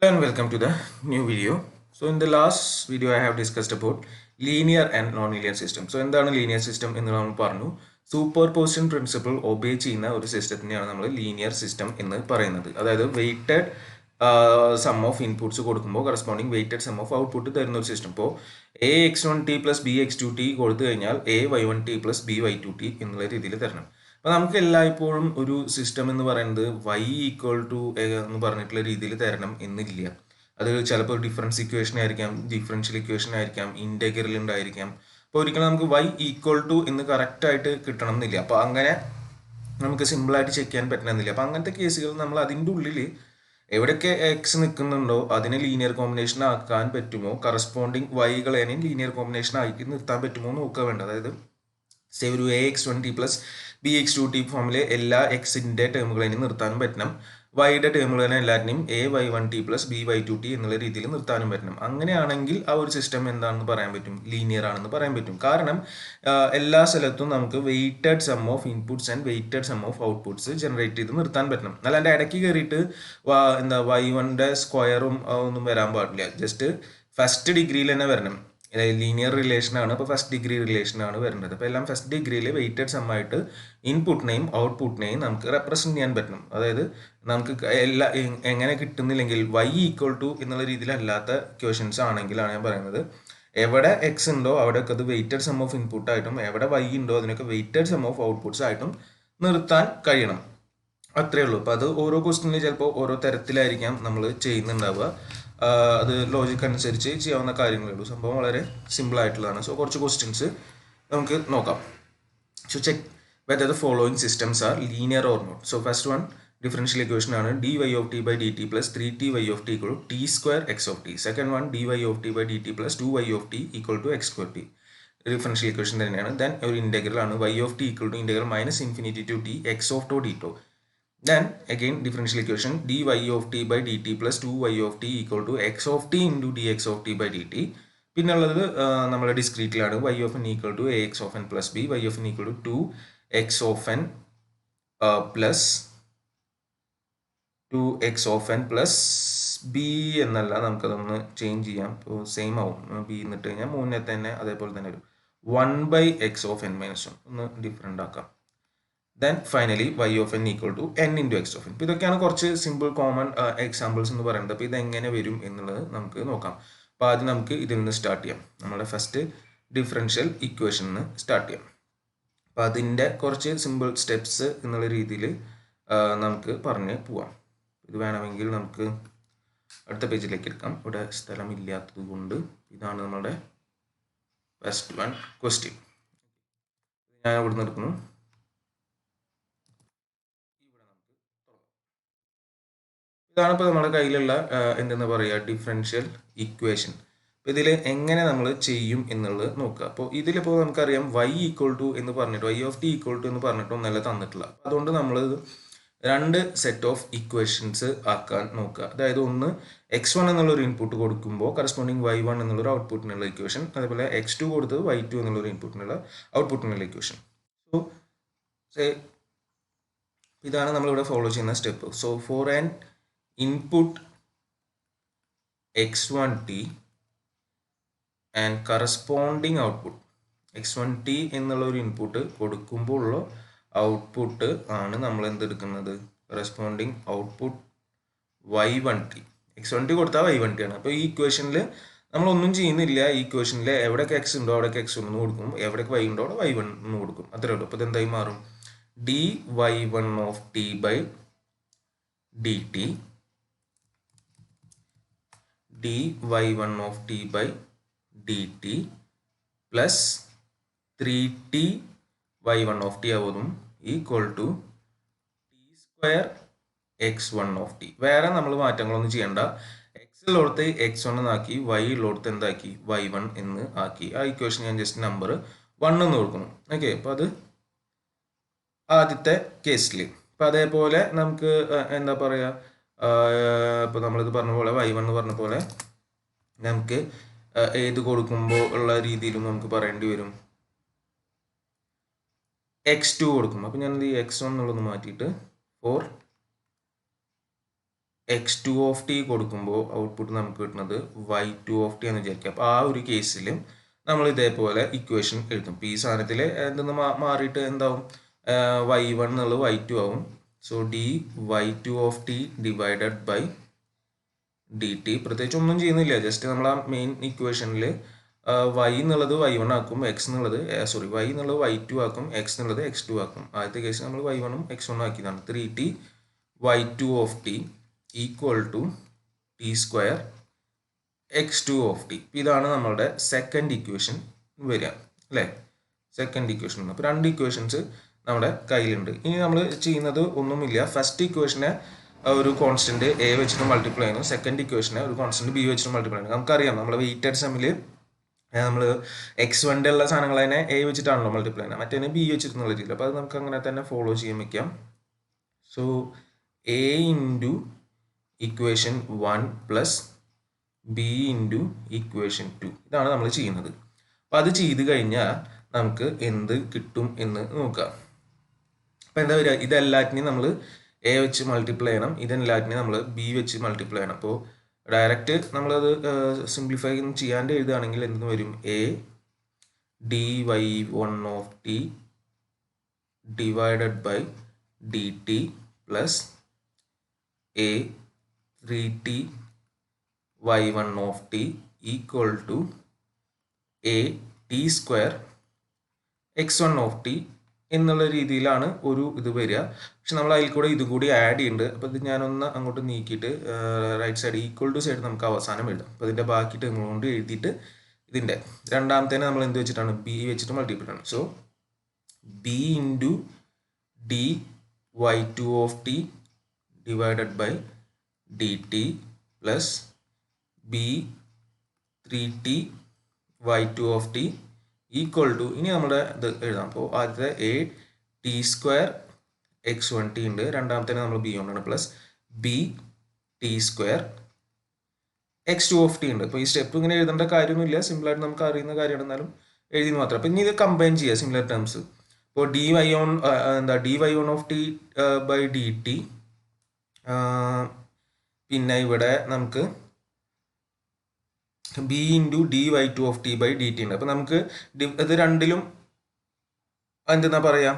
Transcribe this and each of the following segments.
Hello and welcome to the new video. So in the last video I have discussed about linear and non-linear system. So എന്താണ് linear system എന്ന് നമ്മൾ പറഞ്ഞു. Super position principle obey ചെയ്യുന്ന ഒരു സിസ്റ്റത്തിനെയാണ് നമ്മൾ linear system എന്ന് പറയുന്നത്. അതായത് വെയ്റ്റഡ് സം ഓഫ് ഇൻപുട്സ് കൊടുക്കുമ്പോൾ corresponding weighted sum of output തരുന്ന ഒരു സിസ്റ്റം. ഇപ്പോൾ A(x1t + B(x2t) കൊടുത്തു കഴിഞ്ഞാൽ A(y1t + B(y2t) എന്നുള്ള രീതിയിൽ തരണം. അപ്പോൾ നമുക്ക് എല്ലായ്പ്പോഴും ഒരു സിസ്റ്റം എന്ന് പറയുന്നത് y എന്ന് പറഞ്ഞിട്ടുള്ള രീതിയിൽ തരണം എന്നില്ല. അത് ചിലപ്പോൾ ഡിഫറൻസ് ഇക്വേഷൻ ആയിരിക്കാം, ഡിഫറൻഷ്യൽ ഇക്വേഷൻ ആയിരിക്കാം, ഇൻറ്റഗ്രൽ ഉണ്ടായിരിക്കാം. അപ്പോൾ ഒരിക്കലും നമുക്ക് y എന്ന് കറക്റ്റായിട്ട് കിട്ടണം എന്നില്ല. അപ്പോൾ അങ്ങനെ നമുക്ക് സിമ്പിളായിട്ട് ചെക്ക് ചെയ്യാൻ പറ്റണമെന്നില്ല. അപ്പോൾ അങ്ങനത്തെ കേസുകൾ നമ്മൾ അതിൻ്റെ ഉള്ളിൽ എവിടെയൊക്കെ എക്സ് നിൽക്കുന്നുണ്ടോ അതിനെ ലീനിയർ കോമ്പിനേഷൻ ആക്കാൻ പറ്റുമോ, കറസ്പോണ്ടിങ് വൈകളെയും ലീനിയർ കോമ്പിനേഷൻ ആക്കി നിർത്താൻ പറ്റുമോ നോക്കുക വേണ്ട. അതായത് സേ ഒരു A(x1t + B(x2t) ഫോമിലെ എല്ലാ എക്സിൻ്റെ ടേമുകളെയും നിർത്താനും പറ്റണം, വൈയുടെ ടേമുകളെ എല്ലാറ്റിനെയും A(y1t + B(y2t) എന്നുള്ള രീതിയിൽ നിർത്താനും പറ്റണം. അങ്ങനെയാണെങ്കിൽ ആ ഒരു സിസ്റ്റം എന്താണെന്ന് പറയാൻ പറ്റും, ലീനിയർ ആണെന്ന് പറയാൻ പറ്റും. കാരണം എല്ലാ സ്ഥലത്തും നമുക്ക് weighted sum of inputs and weighted sum of outputs generate ചെയ്ത് നിർത്താൻ പറ്റണം. അല്ലാണ്ട് ഇടയ്ക്ക് കയറിയിട്ട് y1ന്റെ സ്ക്വയറും ഒന്നും വരാൻ പാടില്ല. ജസ്റ്റ് ഫസ്റ്റ് ഡിഗ്രിയിൽ തന്നെ വരണം. ലീനിയർ റിലേഷൻ ആണ്, അപ്പോൾ ഫസ്റ്റ് ഡിഗ്രി റിലേഷൻ ആണ് വരുന്നത്. അപ്പോൾ എല്ലാം ഫസ്റ്റ് ഡിഗ്രിയിൽ വെയ്റ്റഡ് സം ആയിട്ട് ഇൻപുട്ടിനെയും ഔട്ട്പുട്ടിനെയും നമുക്ക് റെപ്രസെൻറ്റ് ചെയ്യാൻ പറ്റണം. അതായത് നമുക്ക് എങ്ങനെ കിട്ടുന്നില്ലെങ്കിൽ y എന്നുള്ള രീതിയിലല്ലാത്ത ക്വസ്റ്റ്യൻസ് ആണെങ്കിലാണ് ഞാൻ പറയുന്നത് എവിടെ എക്സ് ഉണ്ടോ അവിടെയൊക്കെ അത് വെയ്റ്റഡ് സം ഓഫ് ഇൻപുട്ട് ആയിട്ടും എവിടെ y ഉണ്ടോ അതിനൊക്കെ വെയ്റ്റഡ് സം ഓഫ് ഔട്ട്പുട്ട്സ് ആയിട്ടും നിർത്താൻ കഴിയണം. അത്രേ ഉള്ളൂ. അപ്പോൾ അത് ഓരോ ക്വസ്റ്റ്യനിൽ ചിലപ്പോൾ ഓരോ തരത്തിലായിരിക്കാം നമ്മൾ ചെയ്യുന്നുണ്ടാവുക. അത് ലോജിക്ക് അനുസരിച്ച് ചെയ്യാവുന്ന കാര്യങ്ങളേ ഉള്ളൂ. സംഭവം വളരെ സിമ്പിൾ ആയിട്ടുള്ളതാണ്. സോ കുറച്ച് ക്വസ്റ്റ്യൻസ് നമുക്ക് നോക്കാം. So check whether the following systems are linear or not. So first one differential equation ആണ് dy(t/dt) + 3ty(t) = t²x(t). Second one dy(t/dt) + 2y(t) = x²t. Differential equation തന്നെയാണ്. ദെൻ ഒരു ഇൻറ്റഗ്രൽ ആണ് y(t) ∞ to t x of t dτ. Then again differential equation dy(t/dt) + 2y(t) = x of t into dx of t/dt. പിന്നെ ഉള്ളത് നമ്മുടെ ഡിസ്ക്രീറ്റിലാണ് y(n) = ax of n + b, y(n) = 2x of n plus 2x of n plus b എന്നല്ല, നമുക്കതൊന്ന് change ചെയ്യാം. ഇപ്പോൾ same ആവും. b എന്നിട്ട് കഴിഞ്ഞാൽ മൂന്നിനകത്ത് തന്നെ അതേപോലെ തന്നെ ഒരു 1/x of n - 1 ഒന്ന് ഡിഫറെൻ്റ് ആക്കാം. Then finally y(n) = n into x of n. അപ്പോൾ ഇതൊക്കെയാണ് കുറച്ച് സിമ്പിൾ കോമൺ എക്സാമ്പിൾസ് എന്ന് പറയുന്നത്. അപ്പോൾ ഇതെങ്ങനെ വരും എന്നുള്ളത് നമുക്ക് നോക്കാം. അപ്പോൾ ആദ്യം നമുക്ക് ഇതിൽ നിന്ന് സ്റ്റാർട്ട് ചെയ്യാം. നമ്മുടെ ഫസ്റ്റ് ഡിഫറൻഷ്യൽ ഇക്വേഷൻ സ്റ്റാർട്ട് ചെയ്യാം. അപ്പോൾ അതിൻ്റെ കുറച്ച് സിമ്പിൾ സ്റ്റെപ്സ് എന്നുള്ള രീതിയിൽ നമുക്ക് പറഞ്ഞ് പോവാം. ഇത് വേണമെങ്കിൽ നമുക്ക് അടുത്ത പേജിലേക്ക് എടുക്കാം. ഇവിടെ സ്ഥലമില്ലാത്തത് കൊണ്ട് ഇതാണ് നമ്മുടെ ഫസ്റ്റ് വൺ ക്വസ്റ്റ്യൻ. ഞാൻ ഇവിടെ നിന്ന് എടുക്കുന്നു. ഇതാണ് ഇപ്പോൾ നമ്മുടെ കയ്യിലുള്ള എന്തെന്ന് പറയുക ഡിഫറൻഷ്യൽ ഇക്വേഷൻ. അപ്പോൾ ഇതിൽ എങ്ങനെ നമ്മൾ ചെയ്യും എന്നുള്ളത് നോക്കുക. അപ്പോൾ ഇതിലിപ്പോൾ നമുക്കറിയാം y എന്ന് പറഞ്ഞിട്ട് y(t) എന്ന് പറഞ്ഞിട്ട് ഒന്നല്ല തന്നിട്ടില്ല. അതുകൊണ്ട് നമ്മൾ രണ്ട് സെറ്റ് ഓഫ് ഇക്വേഷൻസ് ആക്കാൻ നോക്കുക. അതായത് ഒന്ന് x1 എന്നുള്ളൊരു ഇൻപുട്ട് കൊടുക്കുമ്പോൾ കറസ്പോണ്ടിങ് y1 എന്നുള്ളൊരു ഔട്ട്പുട്ടിനുള്ള ഇക്വേഷൻ, അതേപോലെ x2 കൊടുത്ത് y2 എന്നുള്ളൊരു ഇൻപുട്ടിനുള്ള ഔട്ട്പുട്ടിനുള്ള ഇക്വേഷൻ. സോ ഇതാണ് നമ്മളിവിടെ ഫോളോ ചെയ്യുന്ന step. So for an input x1t and corresponding output x1t എന്നുള്ള ഒരു ഇൻപുട്ട് കൊടുക്കുമ്പോൾ ഉള്ള ഔട്ട്പുട്ട് ആണ് നമ്മൾ എന്തെടുക്കുന്നത്, കറസ്പോണ്ടിങ് ഔട്ട്പുട്ട് y1t. x1t കൊടുത്താൽ y1t ആണ്. അപ്പോൾ ഈ ഇക്വേഷനിൽ നമ്മളൊന്നും ചെയ്യുന്നില്ല. ഈ ഇക്വേഷനിൽ എവിടെയൊക്കെ എക്സ് ഉണ്ടോ അവിടെയൊക്കെ x1 കൊടുക്കും, എവിടെയൊക്കെ y ഉണ്ടോ അവിടെ y1 കൊടുക്കും. അത്രേ ഉള്ളൂ. അപ്പോൾ ഇതെന്തായി മാറും, dy1t/dt dy1t/dt plus 3t y1t ആവും ഈക്വൽ ടു t² x1t. വേറെ നമ്മൾ മാറ്റങ്ങളൊന്നും ചെയ്യണ്ട. എക്സിലോടത്ത് x1 എന്നാക്കി, y ഉള്ളടത്ത് എന്താക്കി y1 എന്ന് ആക്കി. ആ ഇക്വേഷൻ ഞാൻ ജസ്റ്റ് നമ്പർ 1 എന്ന് കൊടുക്കുന്നു. ഓക്കെ, അപ്പോൾ അത് ആദ്യത്തെ കേസിൽ. അപ്പം അതേപോലെ നമുക്ക് എന്താ പറയുക, ഇപ്പോൾ നമ്മളിത് പറഞ്ഞ പോലെ y1 എന്ന് പറഞ്ഞ പോലെ നമുക്ക് ഏത് കൊടുക്കുമ്പോൾ ഉള്ള രീതിയിലും നമുക്ക് പറയേണ്ടി വരും x2 കൊടുക്കും. അപ്പം ഞാൻ ഈ x1 എന്നുള്ളത് മാറ്റിയിട്ട് 4 x2 ഓഫ് ടി കൊടുക്കുമ്പോൾ ഔട്ട്പുട്ട് നമുക്ക് കിട്ടുന്നത് y2 ഓഫ് ടി എന്ന് വിചാരിക്കുക. അപ്പോൾ ആ ഒരു കേസിൽ നമ്മൾ ഇതേപോലെ ഇക്വേഷൻ എഴുതും. ഈ സാധനത്തിൽ എന്തെന്ന് മാറിയിട്ട് എന്താവും, y1 എന്നുള്ളത് y2 ആവും. So dy2 of t divided by dt. പ്രത്യേകിച്ച് ഒന്നും ചെയ്യുന്നില്ല, ജസ്റ്റ് നമ്മൾ ആ മെയിൻ ഇക്വേഷനിൽ y എന്നുള്ളത് y1 ആക്കും, y എന്നുള്ളത് y2 ആക്കും, x എന്നുള്ളത് x2 ആക്കും. ആദ്യത്തെ കേസ് നമ്മൾ y1ഉം x1ഉം ആക്കിയതാണ്. 3t y2 of t equal to t square x2 of t. ഇതാണ് നമ്മളുടെ സെക്കൻഡ് ഇക്വേഷൻ വരിക, അല്ലേ? Second equation. അപ്പോൾ 2 ഇക്വേഷൻസ് നമ്മുടെ കയ്യിലുണ്ട്. ഇനി നമ്മൾ ചെയ്യുന്നത് ഒന്നുമില്ല, ഫസ്റ്റ് ഇക്വേഷനെ ഒരു കോൺസ്റ്റന്റ് എ വെച്ചിട്ട് മൾട്ടിപ്ലൈ ചെയ്യുന്നു, സെക്കൻഡ് ഇക്വേഷനെ ഒരു കോൺസ്റ്റന്റ് ബി വെച്ചിട്ട് മൾട്ടിപ്ലൈ ചെയ്യുന്നു. നമുക്കറിയാം നമ്മുടെ വെയിറ്റഡ് സമ്മിൽ നമ്മൾ x1 ഉള്ള സാധനങ്ങൾ തന്നെ എ വെച്ചിട്ടാണല്ലോ മൾട്ടിപ്ലൈ ചെയ്യുന്നത്, മറ്റേ ബി വെച്ചിട്ടുള്ള രീതിയിൽ. അപ്പോൾ അത് നമുക്ക് അങ്ങനെ തന്നെ ഫോളോ ചെയ്യാൻ വയ്ക്കാം. So A into equation 1 plus b into equation 2, ഇതാണ് നമ്മൾ ചെയ്യുന്നത്. അപ്പോൾ അത് ചെയ്ത് കഴിഞ്ഞാൽ നമുക്ക് എന്ത് കിട്ടും എന്ന് നോക്കാം. അപ്പോൾ എന്താ വരിക, ഇതെല്ലാറ്റിനെയും നമ്മൾ എ വെച്ച് മൾട്ടിപ്ലൈ ചെയ്യണം, ഇതെല്ലാറ്റിനെയും നമ്മൾ ബി വെച്ച് മൾട്ടിപ്ലൈ ചെയ്യണം. അപ്പോൾ ഡയറക്റ്റ് നമ്മളത് സിംപ്ലിഫൈ ചെയ്യാണ്ട് എഴുതുകയാണെങ്കിൽ എന്തെന്ന് വരും, a dy1 of t divided by D t plus a 3t y1 of t equal to a t square x1 of t എന്നുള്ള രീതിയിലാണ് ഒരു ഇത് വരിക. പക്ഷെ നമ്മൾ അതിൽ കൂടെ ഇത് കൂടി ആഡ് ചെയ്യുന്നുണ്ട്. അപ്പോൾ ഇത് ഞാനൊന്ന് അങ്ങോട്ട് നീക്കിയിട്ട് right side equal to side നമുക്ക് അവസാനം എഴുതാം. അപ്പോൾ ഇതിൻ്റെ ബാക്കി ടേം കൊണ്ട് എഴുതിയിട്ട് ഇതിൻ്റെ രണ്ടാമത്തേനെ നമ്മൾ എന്ത് വെച്ചിട്ടാണ്, ബി വെച്ചിട്ട് മൾട്ടിപ്ലൈ ആണ്. So b into d y2 of t divided by D t plus b 3t y2 of t equal to, ഇനി നമ്മുടെ ഇത് എഴുതാം. അപ്പോൾ ആദ്യത്തെ A t square x1 T ഉണ്ട്, രണ്ടാമത്തെ നമ്മൾ ബി കൊണ്ടാണ്, plus B T square x2 of T ഉണ്ട്. അപ്പോൾ ഈ സ്റ്റെപ്പ് ഇങ്ങനെ എഴുതേണ്ട കാര്യമൊന്നുമില്ല, സിമ്പിളായിട്ട് നമുക്ക് അറിയുന്ന കാര്യമാണ്, എന്നാലും എഴുതിയെന്ന് മാത്രം. അപ്പോൾ ഇനി ഇത് കമ്പൈൻ ചെയ്യുക സിമിലർ ടേംസ്. ഇപ്പോൾ dy1 of t by D t, പിന്നെ ഇവിടെ നമുക്ക് b into dy2 of t by D t ഉണ്ട്. അപ്പോൾ നമുക്ക് ഇത് രണ്ടിലും എന്തെന്നാ പറയുക,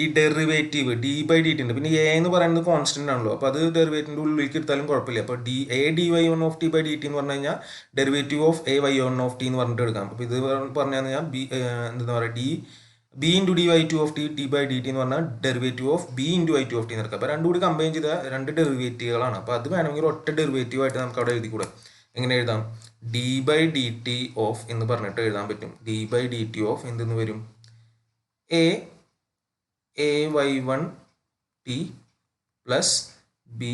ഈ derivative d by D t ഉണ്ട്. പിന്നെ എ എന്ന് പറയുന്നത് കോൺസ്റ്റന്റ് ആണല്ലോ, അപ്പോൾ അത് ഡെറിവേറ്റീവിൻ്റെ ഉള്ളിലേക്ക് എടുത്താലും കുഴപ്പമില്ല. അപ്പോൾ dy1 of t by D t എന്ന് പറഞ്ഞു കഴിഞ്ഞാൽ derivative of y1 of t എന്ന് പറഞ്ഞിട്ട് എടുക്കാം. അപ്പോൾ ഇത് പറഞ്ഞു കഴിഞ്ഞാൽ എന്താ പറയുക, b into dy2 of t by D t എന്ന് പറഞ്ഞാൽ derivative of b into y2 of t എന്ന് എടുക്കാം. അപ്പോൾ രണ്ടും കൂടി കമ്പൈൻ ചെയ്ത രണ്ട് ഡെറിവേറ്റീവുകളാണ്. അപ്പോൾ അത് വേണമെങ്കിൽ ഒറ്റ ഡെറിവേറ്റീവ് ആയിട്ട് നമുക്ക് അവിടെ എഴുതി കൂടെ. എങ്ങനെ എഴുതാം, d by D t of എന്ന് പറഞ്ഞിട്ട് എഴുതാൻ പറ്റും. D by D t of എന്തെന്ന് വരും, a y1 t plus b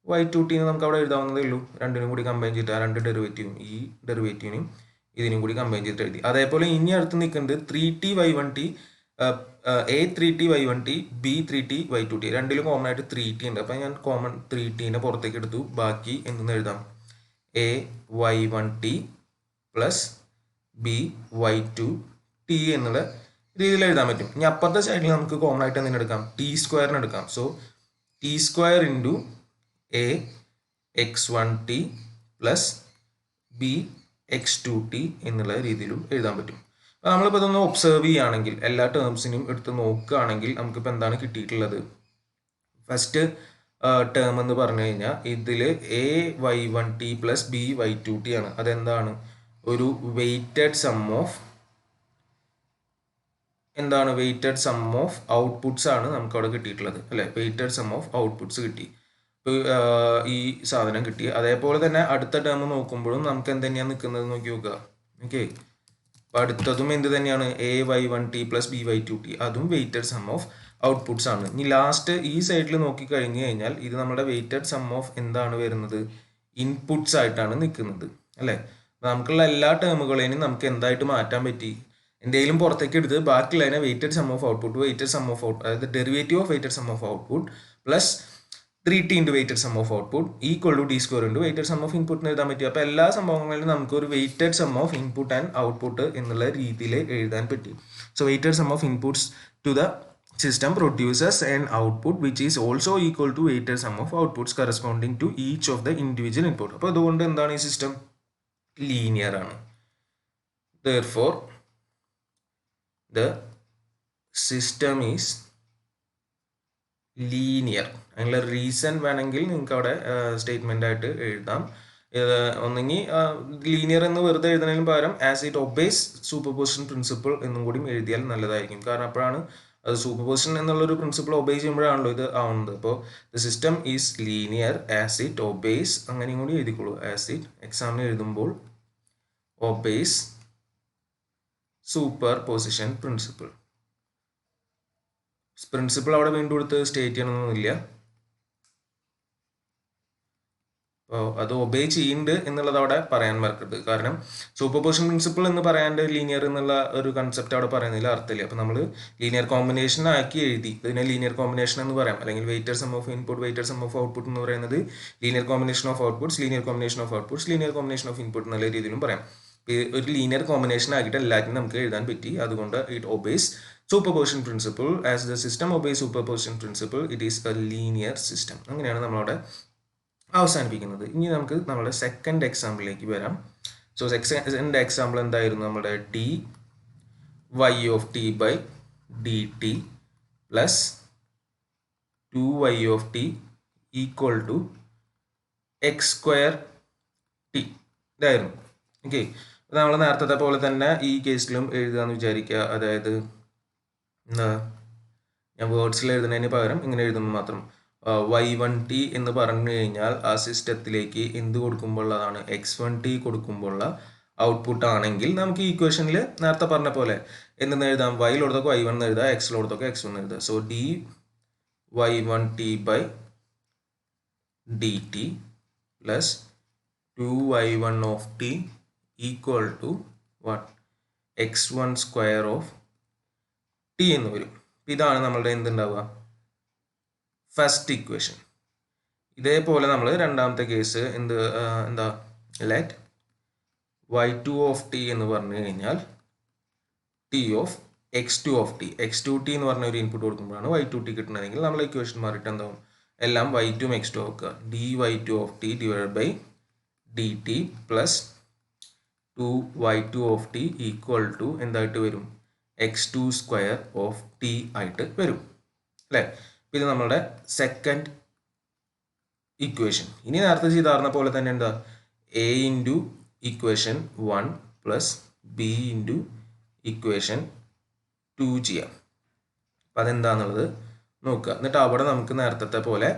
y2 t എന്ന് നമുക്ക് അവിടെ എഴുതാവുന്നതേ ഉള്ളൂ. രണ്ടിനും കൂടി കമ്പൈൻ ചെയ്തിട്ട് രണ്ട് ഡെറിവേറ്റീവും, ഈ ഡെറിവേറ്റീവിനും ഇതിനും കൂടി കമ്പൈൻ ചെയ്തിട്ട് എഴുതി. അതേപോലെ ഇനി അടുത്ത് നിൽക്കുന്നത് 3t y1 T A 3t y1 T B 3t y2 T, രണ്ടിലും കോമൺ ആയിട്ട് 3t ഉണ്ട്. അപ്പം ഞാൻ കോമൺ 3tനെ പുറത്തേക്ക് എടുത്തു, ബാക്കി എന്തെന്ന് എഴുതാം, A y1 t plus b y2 T എന്നുള്ള രീതിയിൽ എഴുതാൻ പറ്റും. ഇനി അപ്പുറത്തെ സൈഡിൽ നമുക്ക് കോമൺ ആയിട്ട് എന്തിനെ എടുക്കാം, ടി സ്ക്വയറിന് എടുക്കാം. So T square into A x1 T plus B x2 T എന്നുള്ള രീതിയിലും എഴുതാൻ പറ്റും. അപ്പോൾ നമ്മളിപ്പോൾ ഇതൊന്ന് ഒബ്സർവ് ചെയ്യുകയാണെങ്കിൽ, എല്ലാ ടേംസിനും എടുത്ത് നോക്കുകയാണെങ്കിൽ നമുക്കിപ്പോൾ എന്താണ് കിട്ടിയിട്ടുള്ളത്, ഫസ്റ്റ് ടേം എന്ന് പറഞ്ഞു കഴിഞ്ഞാൽ ഇതിൽ A y1 t plus b y2 T ആണ്. അതെന്താണ്, ഒരു വെയ്റ്റഡ് സം ഓഫ് ഔട്ട്പുട്ട്സ് ആണ് നമുക്ക് അവിടെ കിട്ടിയിട്ടുള്ളത്, അല്ലെ? വെയ്റ്റഡ് സം ഓഫ് ഔട്ട്പുട്ട്സ് കിട്ടി, ഈ സാധനം കിട്ടി. അതേപോലെ തന്നെ അടുത്ത ടേം നോക്കുമ്പോഴും നമുക്ക് എന്തെന്നെയാണ് നിൽക്കുന്നത് നോക്കി നോക്കുക. ഓക്കെ, അപ്പോൾ അടുത്തതും എന്ത് തന്നെയാണ്, A y1 t plus b y2 T, അതും വെയ്റ്റഡ് സം ഓഫ് ഔട്ട്പുട്ട്സ് ആണ്. ഇനി ലാസ്റ്റ് ഈ സൈഡിൽ നോക്കി കഴിഞ്ഞു കഴിഞ്ഞാൽ ഇത് നമ്മുടെ വെയ്റ്റഡ് സം ഓഫ് എന്താണ് വരുന്നത്, ഇൻപുട്ട്സ് ആയിട്ടാണ് നിൽക്കുന്നത്, അല്ലേ? നമുക്കുള്ള എല്ലാ ടേമുകളെയും നമുക്ക് എന്തായിട്ട് മാറ്റാൻ പറ്റി, എന്തെങ്കിലും പുറത്തേക്ക് എടുത്ത് ബാക്കിയുള്ളതിനെ വെയ്റ്റഡ് സം ഓഫ് ഔട്ട്പുട്ട്, അതായത് derivative of weighted sum of output plus 3t into weighted sum of output equal to t square into weighted sum of input എഴുതാൻ പറ്റി. അപ്പോൾ എല്ലാ സംഭവങ്ങളിലും നമുക്ക് ഒരു weighted sum of input and output എന്നുള്ള രീതിയിൽ എഴുതാൻ പറ്റി. So weighted sum of inputs to the system produces an output which is also equal to weighted sum of outputs corresponding to each of the individual input. അപ്പോൾ അതുകൊണ്ട് എന്താണ് ഈ system linear ആണ്. Therefore the system is linear. അതിനുള്ള reason വേണമെങ്കിൽ നിങ്ങൾക്ക് അവിടെ statement ആയിട്ട് എഴുതാം. ഒന്നെങ്കിൽ ലീനിയർ എന്ന് വെറുതെ എഴുതുന്നതിന് പകരം as it obeys superposition principle എന്നും കൂടി എഴുതിയാൽ നല്ലതായിരിക്കും. കാരണം അപ്പോഴാണ് അത് സൂപ്പർപോസിഷൻ എന്നുള്ളൊരു പ്രിൻസിപ്പിൾ ഒബേ ചെയ്യുമ്പോഴാണല്ലോ ഇത് ആവുന്നത്. അപ്പോൾ the system is linear as it obeys, അങ്ങനെയും കൂടി എഴുതിക്കോളൂ. ആസ് ഇറ്റ് എക്സാമിന് എഴുതുമ്പോൾ ഒബേസ് സൂപ്പർപോസിഷൻ പ്രിൻസിപ്പിൾ. പ്രിൻസിപ്പിൾ അവിടെ വീണ്ടും എടുത്ത് സ്റ്റേറ്റ് ചെയ്യണമെന്നില്ല. അപ്പോൾ അത് ഒബേ ചെയ്യുന്നുണ്ട് എന്നുള്ളത് അവിടെ പറയാൻ മറക്കരുത്. കാരണം സൂപ്പർപോസിഷൻ പ്രിൻസിപ്പിൾ എന്ന് പറയാണ്ട് ലീനിയർ എന്നുള്ള ഒരു കൺസെപ്റ്റ് അവിടെ പറയുന്നതിൽ അർത്ഥമില്ല. അപ്പോൾ നമ്മൾ ലീനിയർ കോമ്പിനേഷൻ ആക്കി എഴുതി, ഇതിനെ ലീനിയർ കോമ്പിനേഷൻ എന്ന് പറയാം. അല്ലെങ്കിൽ weighted sum of input, weighted sum of output എന്ന് പറയുന്നത് linear combination of outputs, linear combination of outputs, linear combination of input എന്നുള്ള രീതിയിലും പറയാം. ഒരു ലീനിയർ കോമ്പിനേഷൻ ആക്കിയിട്ട് എല്ലാറ്റിനും നമുക്ക് എഴുതാൻ പറ്റി. അതുകൊണ്ട് it obeys superposition principle. As the system obeys superposition principle, it is a linear system. അങ്ങനെയാണ് നമ്മളവിടെ അവസാനിപ്പിക്കുന്നത്. ഇനി നമുക്ക് നമ്മുടെ സെക്കൻഡ് എക്സാമ്പിളിലേക്ക് വരാം. സോ സെക്കൻഡ് എക്സാമ്പിൾ എന്തായിരുന്നു? നമ്മുടെ dy of t by dt plus 2y of t equal to x square t ഇതായിരുന്നു. ഓക്കെ, നമ്മൾ നേരത്തെ പോലെ തന്നെ ഈ കേസിലും എഴുതാന്ന് വിചാരിക്കുക. അതായത് എന്താ, ഞാൻ വേർഡ്സിൽ എഴുതുന്നതിന് പകരം ഇങ്ങനെ എഴുതുന്നു മാത്രം. y1t എന്ന് പറഞ്ഞു കഴിഞ്ഞാൽ ആ സിസ്റ്റത്തിലേക്ക് എന്ത് കൊടുക്കുമ്പോഴുള്ളതാണ്? x1t കൊടുക്കുമ്പോഴുള്ള ഔട്ട്പുട്ട് ആണെങ്കിൽ നമുക്ക് ഈ ഇക്വേഷനിൽ നേരത്തെ പറഞ്ഞ പോലെ എന്തെന്ന് എഴുതാം? y-ലോടത്തൊക്കെ y1 എന്ന് എഴുതാം, x-ലോടത്തൊക്കെ x1 എന്ന് എഴുതാം. So dy 1t by dt plus 2y1 of t equal to what? x1 square of t എന്ന് വരും. ഇതാണ് നമ്മളുടെ എന്തുണ്ടാവുക? First equation. ഇതേപോലെ നമ്മൾ രണ്ടാമത്തെ കേസ് എന്താ ലെറ്റ് y2 of t എന്ന് പറഞ്ഞു കഴിഞ്ഞാൽ t of x2 of t, x2t എന്ന് പറഞ്ഞ ഒരു ഇൻപുട്ട് കൊടുക്കുമ്പോഴാണ് y2t കിട്ടുന്നതെങ്കിൽ നമ്മൾ ഇക്വേഷൻ മാറിയിട്ട് എന്താവും? എല്ലാം y2 x2 ആക്കുക. dy2 of t divided by dt plus 2y2 of t equal to എന്തായിട്ട് വരും? x2 square of t ആയിട്ട് വരും അല്ലേ? ഇത് നമ്മളുടെ സെക്കൻഡ് ഇക്വേഷൻ. ഇനി നേരത്തെ ചെയ്താർന്ന പോലെ തന്നെ എന്താ? a into equation 1 plus b into equation 2 ചെയ്യാം. അപ്പം അതെന്താന്നുള്ളത് നോക്കുക. എന്നിട്ട് അവിടെ നമുക്ക് നേരത്തെ പോലെ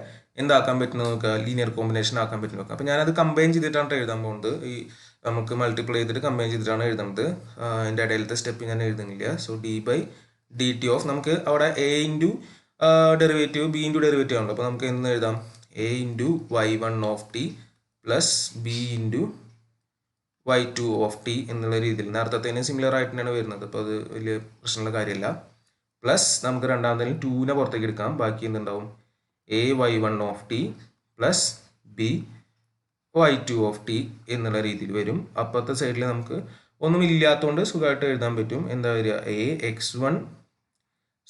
എന്താക്കാൻ പറ്റുന്നത് നോക്കുക, ലീനിയർ കോമ്പിനേഷൻ ആക്കാൻ പറ്റും നോക്കുക. അപ്പം ഞാനത് കമ്പൈൻ ചെയ്തിട്ടാണ് എഴുതാൻ പോകുന്നത്. ഈ നമുക്ക് മൾട്ടിപ്ലൈ ചെയ്തിട്ട് കമ്പൈൻ ചെയ്തിട്ടാണ് എഴുതുന്നത്. അതിൻ്റെ ഇടയിലത്തെ സ്റ്റെപ്പ് ഞാൻ എഴുതുന്നില്ല. So d by D t of നമുക്ക് അവിടെ a into derivative b into derivative ആണല്ലോ. അപ്പോൾ നമുക്ക് എന്ന് എഴുതാം? A into y1 of t plus b into y2 of t എന്നുള്ള രീതിയിൽ നേരത്തെ സിമിലർ ആയിട്ട് തന്നെയാണ് വരുന്നത്. അപ്പോൾ അത് വലിയ പ്രശ്നമുള്ള കാര്യമില്ല. പ്ലസ് നമുക്ക് രണ്ടാമത്തേലും 2നെ പുറത്തേക്ക് എടുക്കാം. ബാക്കി എന്തുണ്ടാവും? A y1 of t plus b y2 of t എന്നുള്ള രീതിയിൽ വരും. അപ്പുറത്തെ സൈഡിൽ നമുക്ക് ഒന്നും ഇല്ലാത്തതുകൊണ്ട് സുഖമായിട്ട് എഴുതാൻ പറ്റും. എന്താ വരിക? A x1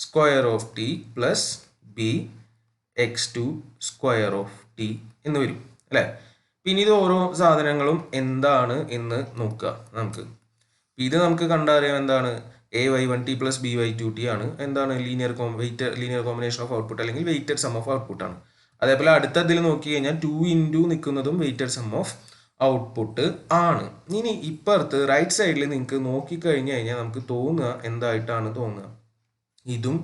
square of t plus B x2 square of t എന്ന് വരും അല്ലേ? പിന്നെ ഇത് ഓരോ സാധനങ്ങളും എന്താണ് എന്ന് നോക്കുക നമുക്ക്. ഇത് നമുക്ക് കണ്ടറിയാം എന്താണ്? ay1t പ്ലസ് by2t ആണ്. എന്താണ്? ലീനിയർ കോമ്പിനേഷൻ ഓഫ് ഔട്ട്പുട്ട് അല്ലെങ്കിൽ വെയ്റ്റഡ് സം ഓഫ് ഔട്ട്പുട്ട് ആണ്. അതേപോലെ അടുത്തതിൽ നോക്കി കഴിഞ്ഞാൽ 2 ഇൻറ്റു നിൽക്കുന്നതും വെയ്റ്റഡ് സം ഓഫ് ഔട്ട്പുട്ട് ആണ്. ഇനി ഇപ്പുറത്ത് റൈറ്റ് സൈഡിൽ നിങ്ങൾക്ക് നോക്കിക്കഴിഞ്ഞ് കഴിഞ്ഞാൽ നമുക്ക് തോന്നുക എന്തായിട്ടാണ് തോന്നുക? ഇതും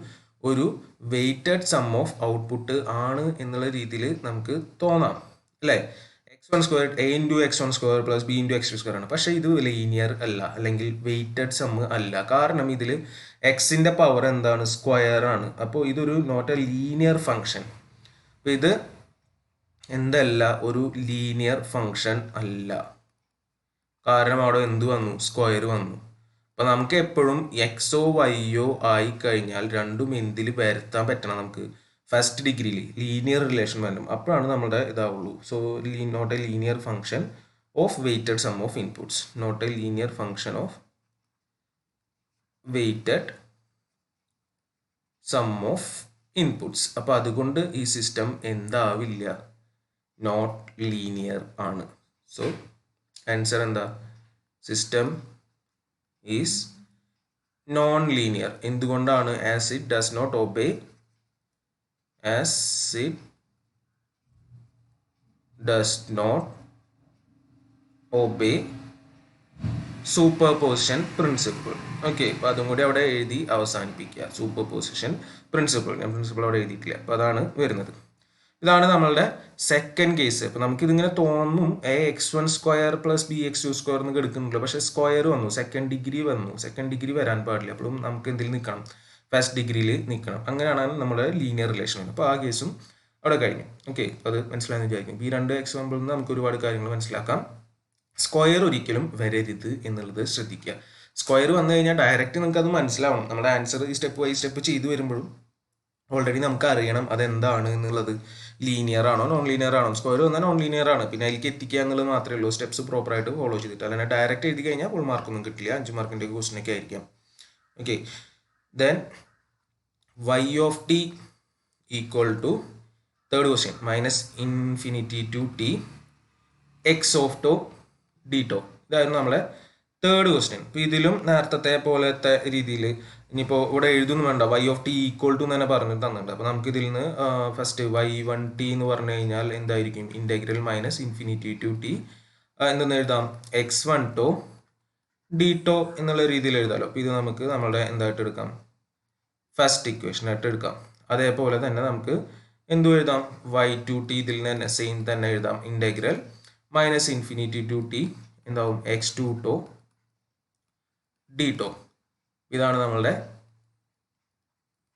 ഒരു വെയ്റ്റഡ് സം ഓഫ് ഔട്ട്പുട്ട് ആണ് എന്നുള്ള രീതിയിൽ നമുക്ക് തോന്നാം അല്ലേ? x1 square A into x1 square plus b into x2 square ആണ്. പക്ഷേ ഇത് ലീനിയർ അല്ല അല്ലെങ്കിൽ വെയ്റ്റഡ് സം അല്ല. കാരണം ഇതിൽ എക്സിൻ്റെ പവർ എന്താണ്? സ്ക്വയർ ആണ്. അപ്പോൾ ഇതൊരു നോട്ട് എ ലീനിയർ ഫങ്ഷൻ. അപ്പോൾ ഇത് എന്തല്ല? ഒരു ലീനിയർ ഫങ്ഷൻ അല്ല. കാരണം അവിടെ എന്ത് വന്നു? സ്ക്വയർ വന്നു. അപ്പം നമുക്ക് എപ്പോഴും എക്സോ വൈയോ ആയി കഴിഞ്ഞാൽ രണ്ടും എന്തിൽ വരുത്താൻ പറ്റണം? നമുക്ക് ഫസ്റ്റ് ഡിഗ്രിയിൽ ലീനിയർ റിലേഷൻ വരണം. അപ്പോഴാണ് നമ്മുടെ ഇതാവുള്ളൂ. So not a linear function of weighted sum of inputs, not a linear function of weighted sum of inputs. അപ്പോൾ അതുകൊണ്ട് ഈ സിസ്റ്റം എന്താവില്ല, നോട്ട് ലീനിയർ ആണ്. സോ ആൻസർ എന്താ, സിസ്റ്റം ഈസ് നോൺ ലീനിയർ. എന്തുകൊണ്ടാണ്? As it does not obey superposition principle. Okay, അപ്പോൾ അതും കൂടി അവിടെ എഴുതി അവസാനിപ്പിക്കുക. സൂപ്പർപോസിഷൻ പ്രിൻസിപ്പിൾ, ഞാൻ പ്രിൻസിപ്പിൾ അവിടെ എഴുതിയിട്ടില്ല. അപ്പോൾ അതാണ് വരുന്നത്. ഇതാണ് നമ്മളുടെ സെക്കൻഡ് കേസ്. അപ്പോൾ നമുക്കിതിങ്ങനെ തോന്നും x1² + bx2² എന്ന് എടുക്കുന്നില്ല, പക്ഷേ സ്ക്വയർ വന്നു, സെക്കൻഡ് ഡിഗ്രി വന്നു. സെക്കൻഡ് ഡിഗ്രി വരാൻ പാടില്ല, അപ്പോഴും നമുക്ക് എന്തിൽ നിൽക്കണം, ഫസ്റ്റ് ഡിഗ്രിയിൽ നിൽക്കണം. അങ്ങനെയാണ് നമ്മുടെ ലീനിയർ റിലേഷൻ. അപ്പോൾ ആ കേസും അവിടെ കഴിഞ്ഞു. ഓക്കെ, അത് മനസ്സിലായെന്ന് വിചാരിക്കും. ഈ രണ്ട് എക്സാമ്പിളിൽ നിന്ന് നമുക്ക് ഒരുപാട് കാര്യങ്ങൾ മനസ്സിലാക്കാം. സ്ക്വയർ ഒരിക്കലും വരരുത് എന്നുള്ളത് ശ്രദ്ധിക്കുക. സ്ക്വയർ വന്നു കഴിഞ്ഞാൽ ഡയറക്റ്റ് നിങ്ങൾക്ക് അത് മനസ്സിലാവണം. നമ്മുടെ ആൻസർ ഈ സ്റ്റെപ്പ് ബൈ സ്റ്റെപ്പ് ചെയ്തു വരുമ്പോഴും ഓൾറെഡി നമുക്ക് അറിയണം അതെന്താണ് എന്നുള്ളത്. ലീനിയർ ആണോ നോൺ ലീനിയർ ആണോ? സ്ക്വയർ വന്നാൽ നോൺ ലീനിയർ ആണ്, പിന്നെ അതിലേക്ക് എത്തിക്കുക എന്നുള്ളത് മാത്രമേ ഉള്ളൂ. സ്റ്റെപ്സ് പ്രോപ്പറായിട്ട് ഫോളോ ചെയ്തിട്ട്, അല്ലെങ്കിൽ ഡയറക്റ്റ് എഴുതി കഴിഞ്ഞാൽ ഫുൾ മാർക്കൊന്നും കിട്ടില്ല, 5 മാർക്കിൻ്റെ ക്വസ്റ്റൻ ഒക്കെ ആയിരിക്കാം. Okay, then y(t) = third question -∞ to t x(τ) d(τ). ഇതായിരുന്നു നമ്മളെ തേർഡ് ക്വസ്റ്റ്യൻ. ഇപ്പോൾ ഇതിലും നേരത്തെ പോലത്തെ രീതിയിൽ ഇനിയിപ്പോൾ ഇവിടെ എഴുതൊന്നും വേണ്ട, y(t) = തന്നെ പറഞ്ഞ് തന്നിട്ടുണ്ട്. അപ്പോൾ നമുക്ക് ഇതിൽ നിന്ന് ഫസ്റ്റ് y1t എന്ന് പറഞ്ഞു കഴിഞ്ഞാൽ എന്തായിരിക്കും, ഇൻ്റഗ്രൽ -∞ to t എന്തെന്ന് എഴുതാം, x1τ d(τ) എന്നുള്ള രീതിയിൽ എഴുതാമല്ലോ. അപ്പോൾ ഇത് നമുക്ക് നമ്മളുടെ എന്തായിട്ട് എടുക്കാം, ഫസ്റ്റ് ഇക്വേഷൻ ആയിട്ട് എടുക്കാം. അതേപോലെ തന്നെ നമുക്ക് എന്തു എഴുതാം, y2t ഇതിൽ തന്നെ സെയിം തന്നെ എഴുതാം, ഇൻ്റഗ്രൽ -∞ to t എന്താവും, x2τ d(τ). ഇതാണ് നമ്മളുടെ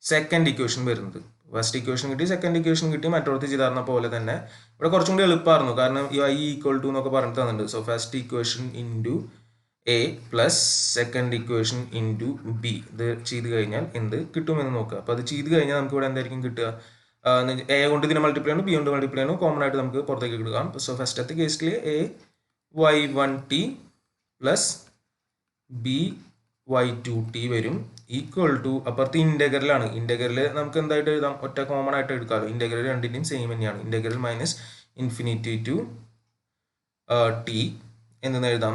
സെക്കൻഡ് ഇക്വേഷൻ വരുന്നത്. ഫസ്റ്റ് ഇക്വേഷൻ കിട്ടി, സെക്കൻഡ് ഇക്വേഷൻ കിട്ടി, മറ്റോടത്ത് ചെയ്താർന്ന പോലെ തന്നെ. ഇവിടെ കുറച്ചും കൂടി എളുപ്പമായിരുന്നു, കാരണം ഈ y = എന്നൊക്കെ പറഞ്ഞിട്ട് തന്നിട്ടുണ്ട്. So first equation into a plus second equation into b. ഇത് ചെയ്ത് കഴിഞ്ഞാൽ എന്ത് കിട്ടുമെന്ന് നോക്കുക. അപ്പോൾ അത് ചെയ്ത് കഴിഞ്ഞാൽ നമുക്ക് ഇവിടെ എന്തായിരിക്കും കിട്ടുക, a കൊണ്ട് ഇതിനെ മൾട്ടിപ്ലൈ ആണ്, b കൊണ്ട് മൾട്ടിപ്ലൈ ആണ്, കോമൺ ആയിട്ട് നമുക്ക് പുറത്തേക്ക് എടുക്കാം. സോ ഫസ്റ്റത്തെ കേസിൽ a y1t plus b y2t വരും, ഈക്വൽ ടു അപ്പുറത്ത് ഇൻ്റഗ്രലാണ്. ഇൻ്റഗ്രൽ നമുക്ക് എന്തായിട്ട് എഴുതാം, ഒറ്റ കോമൺ ആയിട്ട് എടുക്കാമല്ലോ. ഇൻ്റഗ്രൽ രണ്ടിൻ്റെയും സെയിം തന്നെയാണ്. ഇൻ്റഗ്രൽ -∞ to t എന്തെന്ന് എഴുതാം,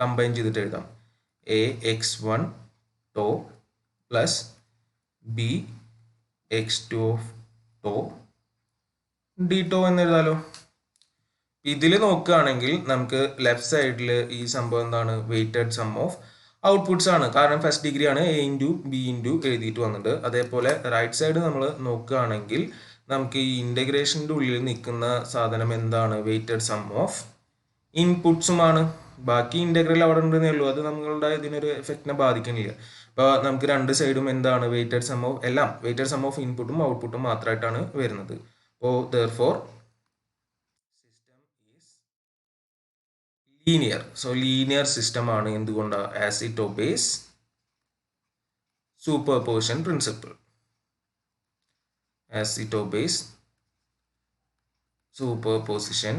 കമ്പൈൻ ചെയ്തിട്ട് എഴുതാം, a x1τ plus b x2τ d(τ) എന്ന് എഴുതാലോ. ഇതിൽ നോക്കുകയാണെങ്കിൽ നമുക്ക് ലെഫ്റ്റ് സൈഡിൽ ഈ സംഭവം എന്താണ്, വെയ്റ്റഡ് സം ഓഫ് ഔട്ട്പുട്ട്സ് ആണ്. കാരണം ഫസ്റ്റ് ഡിഗ്രി ആണ്, a ഇൻറ്റു b ഇൻറ്റു എഴുതിയിട്ട് വന്നിട്ടുണ്ട്. അതേപോലെ റൈറ്റ് സൈഡ് നമ്മൾ നോക്കുകയാണെങ്കിൽ നമുക്ക് ഈ ഇൻ്റഗ്രേഷൻ്റെ ഉള്ളിൽ നിൽക്കുന്ന സാധനം എന്താണ്, വെയ്റ്റഡ് സം ഓഫ് ഇൻപുട്ട്സുമാണ്. ബാക്കി ഇൻ്റഗ്രൽ അവിടെ ഉണ്ടെന്നേ ഉള്ളൂ, അത് നമ്മളുടെ ഇതിനൊരു എഫക്റ്റിനെ ബാധിക്കുന്നില്ല. അപ്പോൾ നമുക്ക് രണ്ട് സൈഡും എന്താണ്, വെയ്റ്റഡ് സം ഓഫ്, എല്ലാം വെയ്റ്റഡ് സം ഓഫ് ഇൻപുട്ടും ഔട്ട്പുട്ടും മാത്രമായിട്ടാണ് വരുന്നത്. അപ്പോൾ therefore linear. So linear system ആണ്. എന്തുകൊണ്ടാണ്? As it obeys superposition principle. As it obeys superposition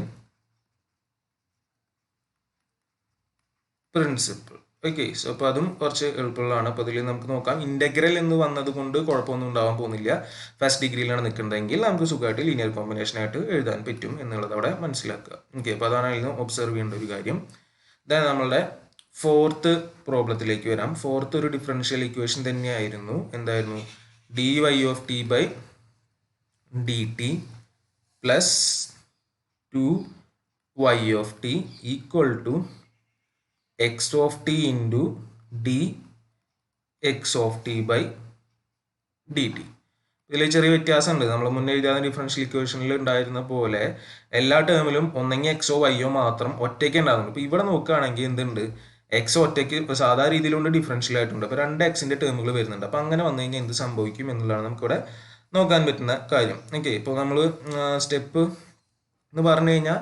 principle. Okay, so അപ്പോൾ അതും കുറച്ച് എളുപ്പമുള്ളതാണ്. അപ്പോൾ അതിൽ നമുക്ക് നോക്കാം, ഇൻ്റഗ്രൽ എന്ന് വന്നത് കൊണ്ട് കുഴപ്പമൊന്നും ഉണ്ടാവാൻ പോകുന്നില്ല. ഫസ്റ്റ് ഡിഗ്രിയിലാണ് നിൽക്കുന്നതെങ്കിൽ നമുക്ക് സുഖമായിട്ട് ലീനിയർ കോമ്പിനേഷൻ ആയിട്ട് എഴുതാൻ പറ്റും എന്നുള്ളത് അവിടെ മനസ്സിലാക്കുക. ഓക്കെ, അപ്പോൾ അതാണ് അതിൽ നിന്ന് ഒബ്സർവ് ചെയ്യേണ്ട ഒരു കാര്യം. ദെൻ നമ്മളുടെ ഫോർത്ത് പ്രോബ്ലത്തിലേക്ക് വരാം. ഫോർത്ത് ഒരു ഡിഫറൻഷ്യൽ ഇക്വേഷൻ തന്നെയായിരുന്നു. എന്തായിരുന്നു, dy(t) plus 2y(t) equal to x(t) into dx(t)/dt. ഇതിൽ ചെറിയ വ്യത്യാസമുണ്ട്. നമ്മൾ മുന്നേ എഴുതിയ ഡിഫറൻഷ്യൽ ഇക്വേഷനിൽ ഉണ്ടായിരുന്ന പോലെ എല്ലാ ടേമിലും ഒന്നെങ്കിൽ എക്സോ വൈയോ മാത്രം ഒറ്റയ്ക്ക് ഉണ്ടാകുന്നുണ്ട്. ഇപ്പോൾ ഇവിടെ നോക്കുകയാണെങ്കിൽ എന്തുണ്ട്, എക്സ് ഒറ്റയ്ക്ക് ഇപ്പോൾ സാധാരണ രീതിയിലുണ്ട്, ഡിഫറൻഷ്യൽ ആയിട്ടുണ്ട്. അപ്പോൾ രണ്ട് എക്സിൻ്റെ ടേമുകൾ വരുന്നുണ്ട്. അപ്പോൾ അങ്ങനെ വന്നു കഴിഞ്ഞാൽ എന്ത് സംഭവിക്കും എന്നുള്ളതാണ് നമുക്കിവിടെ നോക്കാൻ പറ്റുന്ന കാര്യം. ഓക്കെ, ഇപ്പോൾ നമ്മൾ സ്റ്റെപ്പ് എന്ന് പറഞ്ഞു കഴിഞ്ഞാൽ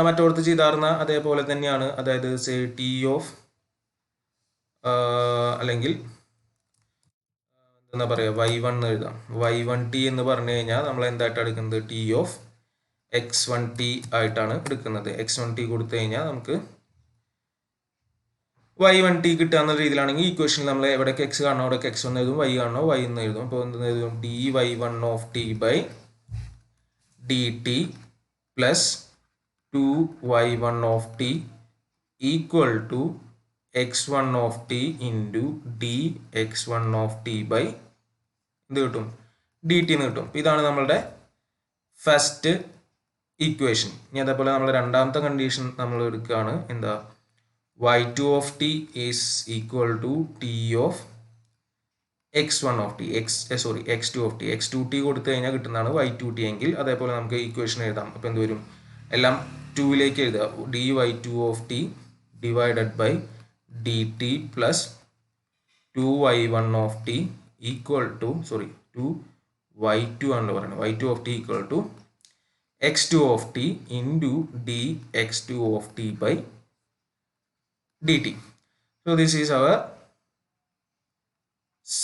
മറ്റോടത്ത് ചെയ്താർന്ന അതേപോലെ തന്നെയാണ്. അതായത് സേ ടി ഓഫ് അല്ലെങ്കിൽ എന്താ പറയുക, y1 എന്ന് എഴുതാം. y1t എന്ന് പറഞ്ഞു കഴിഞ്ഞാൽ നമ്മൾ എന്തായിട്ടാണ് എടുക്കുന്നത്, ടി ഓഫ് x1t ആയിട്ടാണ് എടുക്കുന്നത്. x1t കൊടുത്തു കഴിഞ്ഞാൽ നമുക്ക് y1t കിട്ടുക എന്ന രീതിയിലാണെങ്കിൽ ഇക്വേഷനിൽ നമ്മൾ എവിടെയൊക്കെ എക്സ് കാണണോ അവിടെയൊക്കെ എക്സ് എന്ന് എഴുതും, y കാണണോ y എന്ന് എഴുതും. അപ്പോൾ എന്തെന്ന് എഴുതും, dy1t/dt plus 2y1t equal to x1t into dx1t by എന്ത് കിട്ടും, dt എന്ന് കിട്ടും. ഇതാണ് നമ്മളുടെ ഫസ്റ്റ് ഇക്വേഷൻ. ഇനി അതേപോലെ നമ്മൾ രണ്ടാമത്തെ കണ്ടീഷൻ നമ്മൾ എടുക്കുകയാണ്, എന്താ, y2 is equal to t of x1 x2 കൊടുത്തു കഴിഞ്ഞാൽ കിട്ടുന്നതാണ് y2t എങ്കിൽ. അതേപോലെ നമുക്ക് ഇക്വേഷൻ എഴുതാം. അപ്പോൾ എന്ത് വരും, എല്ലാം 2ലേക്ക് എഴുതുക, dy2 divided by dt plus 2y1 equal to 2y2 ആണല്ലോ പറയുന്നത്, y2 equal to x2 into dx2 by dt. So this is our